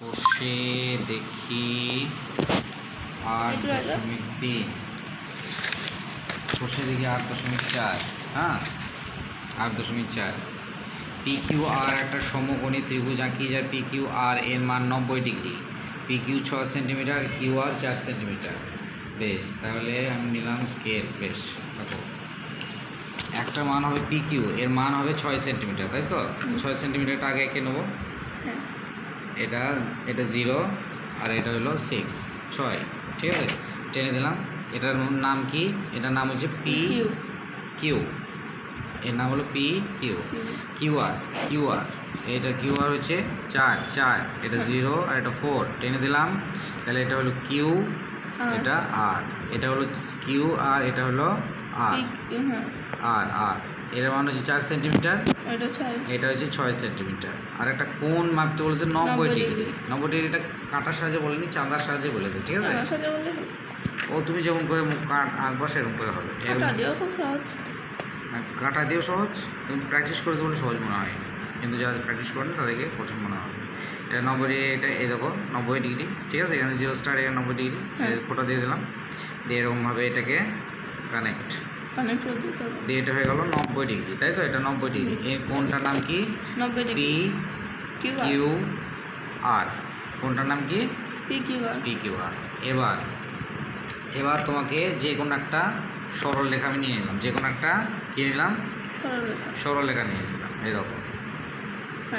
কষে দেখি 8.3 কষে দেখি 8.4 হ্যাঁ 8.4 PQR একটা সমকোণী ত্রিভুজ আঁকি যার PQR এর মান 90 degree, PQ 6 centimetre, QR 4 centimetre. বেশ, তাহলে আমি নিলাম স্কেল। বেশ, দেখো একটা মান হবে PQ এর মান হবে 6 সেন্টিমিটার, তাই তো? 6 সেন্টিমিটারটা আগে এঁকে নেবো। এটা 0 আর এটা হলো 6 ঠিক আছে, টেনে দিলাম। এটার নাম কি? এটার নাম হচ্ছে PQ, এর নাম হলো PQ। QR এটা QR হচ্ছে 4, এটা 0 আর এটা 4, টেনে দিলাম। তাহলে এটা হলো Q, এটা R, এটা হলো Q আর এটা হলো R। এর মান হচ্ছে 4 সেন্টিমিটার, এটা হচ্ছে 6 সেন্টিমিটার। আর একটা কোণ মাপতে বলেছে 90 ডিগ্রি। 90 ডিগ্রিটা কাটার সাহায্যে বলেনি, চাঁদার সাহায্যে বলেছে, ঠিক আছে? ও তুমি যেমন করে আঁকবা সেরকম করে হবে। কাটা দিয়েও সহজ, তুমি প্র্যাকটিস করেছো বলে সহজ মনে হয়, কিন্তু যারা প্র্যাকটিস করেন তাদেরকে কঠিন মনে হবে। এটা 90 ডিগ্রি, এটা এই দেখো 90 ডিগ্রি, ঠিক আছে? এখানে 0 স্টার, এখানে 90 ডিগ্রি, ফোটা দিয়ে দিলাম। দিয়ে এরকমভাবে এটাকে কানেক্ট দিয়ে এটা হয়ে গেল 90 ডিগ্রি, তাই তো? এটা 90 ডিগ্রি। এর কোণটার নাম কি? PQR। কোণটার নাম কি? PQR। এবার তোমাকে যে কোনো একটা সরল রেখা আমি নিয়ে নিলাম, যে কোনো একটা কি নিলাম? সরল রেখা নিয়ে নিলাম, এই দেখো।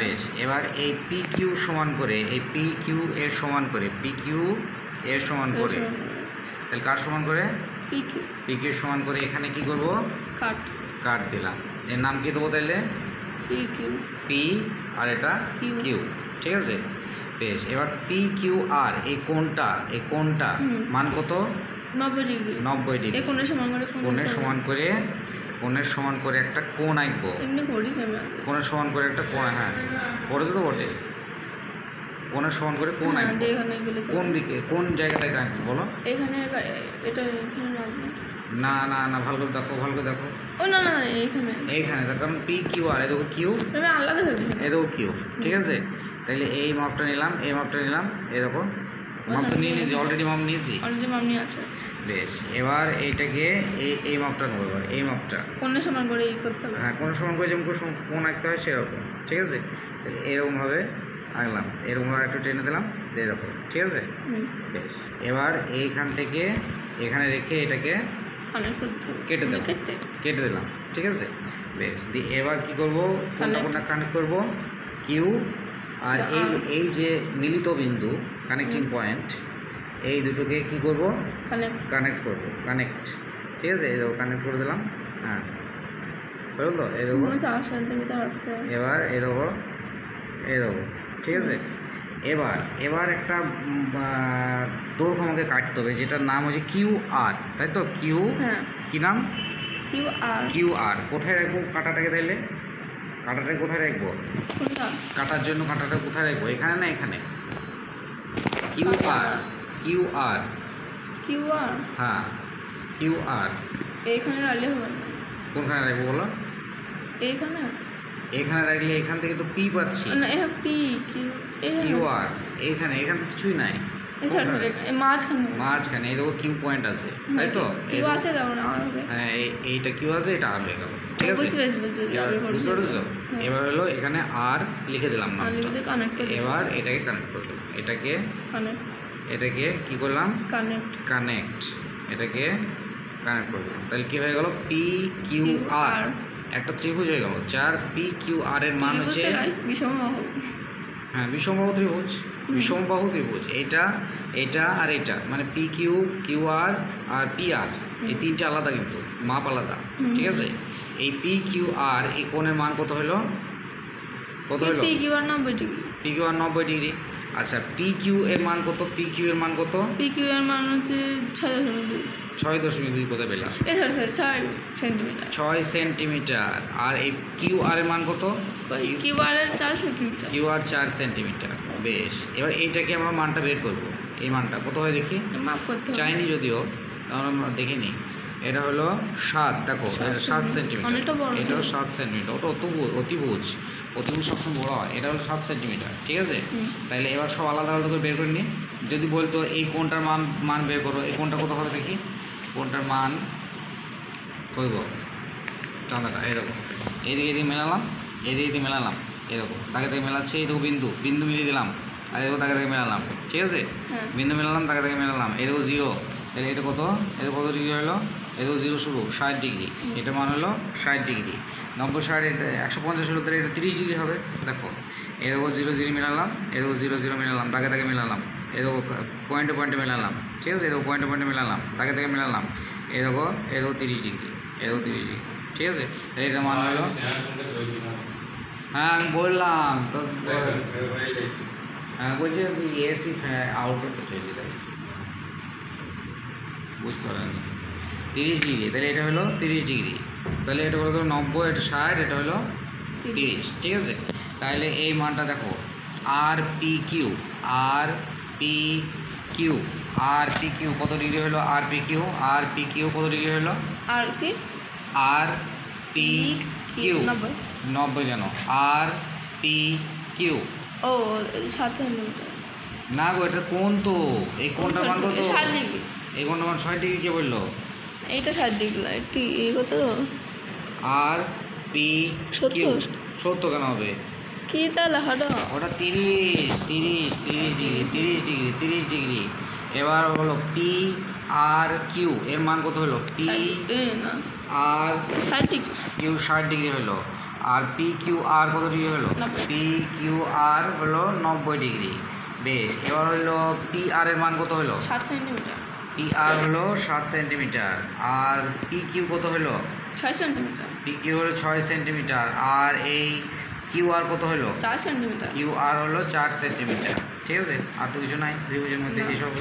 বেশ, এবার এই PQ সমান করে, এই PQ এর সমান করে, তাহলে কার সমান করে? PQ সমান করে এখানে কি করব? কাট দিলাম। এর নাম কি দেবো তাহলে? P আর এটা Q, ঠিক আছে? বেশ, এবার PQR এই কোণটা মান কত? 90 ডিগ্রি। কোণের সমান করে একটা কোণ আঁকবো। কোণের সমান করে একটা কোণ, হ্যাঁ করেছো তো বটে। কোণের সমান করে কোণ আঁকবো। কোন দিকে, কোন জায়গাটায় আঁকবো বলো? না, ভালো করে দেখো। এইখানে দেখো, কারণ PQR, এই দেখো Q, এই দেখো Q, ঠিক আছে? তাহলে এই মাপটা নিলাম, এই দেখো মাপটা নিয়ে নিয়েছি, অলরেডি মাপ নিয়েছি। বেশ, এবার এইটাকে এই মাপটা নেবো। এবার এই মাপটা কোণের সমান করে করতে হবে। হ্যাঁ, কোণের সমান করে যেমন কোণ আঁকতে হয় সেরকম, ঠিক আছে? তাহলে এরকমভাবে আঁকলাম, এরকমভাবে একটু টেনে দিলাম, এরকম, ঠিক আছে? বেশ, এবার এইখান থেকে এখানে রেখে এটাকে কেটে দিলাম, ঠিক আছে? বেশ, দিয়ে এবার কি করবো? কোনটা কানেক্ট করব? Q আর এই যে মিলিত বিন্দু, কানেক্টিং পয়েন্ট, এই দুটোকে কি করব? কানেক্ট করব, ঠিক আছে? এই দেখো কানেক্ট করে দিলাম। হ্যাঁ, বলুন তো, এই দেখো 4 সেন্টিমিটার আছে। এবার এই দেখো, ঠিক আছে? এবার একটা দৈর্ঘ্য আমাকে কাটতে হবে, যেটার নাম হচ্ছে QR, তাই তো? কি নাম? QR। কোথায় রাখবো কাঁটাটাকে? তাইলে কাঁটাটাকে কোথায় রাখবো? কাটার জন্য কাঁটাটা কোথায় রাখবো? এখানে না এখানে? QR, হ্যাঁ QR। এইখানে রাখলে হবে না। কোনখানে রাখবো বলো? এখানে রাখলে এখান থেকে তো P পাচ্ছি না, QR। এখানে কিছুই নাই, মাঝখানে এই দেখো Q পয়েন্ট আছে, তাই তো? হ্যাঁ, এইটা Q আছে, এটা R হয়ে গেল, ঠিক আছে? বুঝতে পেরেছো? এবার হলো এখানে R লিখে দিলাম না, এবার এটাকে কানেক্ট করে দিলাম। এটাকে কি করলাম? কানেক্ট। এটাকে কানেক্ট করে দিলাম। তাহলে কি হয়ে গেল? PQR একটা ত্রিভুজ হয়ে গেল, যার PQR এর মান হচ্ছে বিষমবাহু ত্রিভুজ। এটা আর এটা, মানে PQ, QR আর PR, এই তিনটে আলাদা, কিন্তু মাপ আলাদা, ঠিক আছে? এই PQR এই কোণের মান কত হলো? PQR 90 degree. আচ্ছা, PQ এর মান কত? PQ এর মান হচ্ছে 6.2। কোথায় পেলাম? 6 সেন্টিমিটার। আর এই QR এর মান কত? QR 4 centimetre. বেশ, এবার এইটাকে আমরা মানটা বের করব। এই মানটা কত হয় দেখি, চাইনি যদিও, আমরা দেখে নিই। এটা হলো 7, দেখো এটা 7 সেন্টিমিটার, অনেকটা বড় এটাও ছিল। 7 সেন্টিমিটার, ওটা অতিভুজ সবসময় বড় হয়, এটা হলো 7 সেন্টিমিটার, ঠিক আছে। তাহলে এবার সব আলাদা আলাদা করে বের করে নিই। যদি বলতো এই কোণটার মান বের করো, এই কোণটা কত হবে দেখি, কোণটার মান কই গো চাঁদাটা, এরকম এদিকে মেলালাম, এদিকে মেলালাম, এরকম তাকে মেলাচ্ছে, এই দেখো বিন্দু মিলিয়ে দিলাম, আর এরকম তাকে মেলালাম, ঠিক আছে। হ্যাঁ। বিন্দু মেলালাম, তাকে মেলালাম, এরকম 0, তাহলে এটা কত ডিগ্রি হলো, এরকম 0 শুরু 60 ডিগ্রি, এটার মান হলো 60 ডিগ্রি। 90 60 এটা 150 হলো, তাহলে এটা 30 ডিগ্রি হবে। দেখো এরকম 0 মেলালাম, এরকম 0 মেলালাম, তাকে মেলালাম, এরকম পয়েন্টে মেলালাম, ঠিক আছে, এরকম পয়েন্টে মেলালাম, তাকে মেলালাম, এরকম 30 ডিগ্রি, এরকম 30 ডিগ্রি, ঠিক আছে। এটা মান হলো, হ্যাঁ আমি বললাম তো, হ্যাঁ বলছি এসি আউটডোরটা চলছে, তাই বুঝতে পারেনি। 30 ডিগ্রি, তাহলে এটা হলো 30 ডিগ্রি, তাহলে এটা হলো 90, এটা 60, এটা হলো 30, ঠিক আছে। তাহলে এই মানটা দেখো, আর পি কিউ কত ডিগ্রি হলো, আর পি কিউ কত ডিগ্রি হলো, আর কি আর পি কিউ 90 কেন, আর পি কিউ ও 7 সেন্টিমিটার। না গো, এটা কোন তো, এই কোনটা মান কত, 60 ডিগ্রি। এই কোনটা মান 60 ডিগ্রি কে বললো, এইটা 60 ডিগ্রি, একটি এই কত আর পি কিউ 70 কেন হবে, কি তাহলে হলো ওটা 30 ডিগ্রি। এবার হলো পি আর কিউ এর মান কত হলো, পি না আর 60 ডিগ্রি। কিউ 60 ডিগ্রি হলো, আর পি কিউ আর কত ডিগ্রি হলো, 90 পি কিউ আর হলো 90 ডিগ্রি। বেশ, এবার হলো পি আর এর মান কত হলো, 7 সেন্টিমিটার। পি আর হলো 7 সেন্টিমিটার, আর পি কিউ কত হলো, 6 সেন্টিমিটার। পি কিউ হলো 6 সেন্টিমিটার, আর এই কিউ আর কত হলো, 4 সেন্টিমিটার। কিউ আর হলো 4 সেন্টিমিটার, ঠিক আছে। আর তো কিছু নাই, ত্রিভুজের মধ্যে না। এসব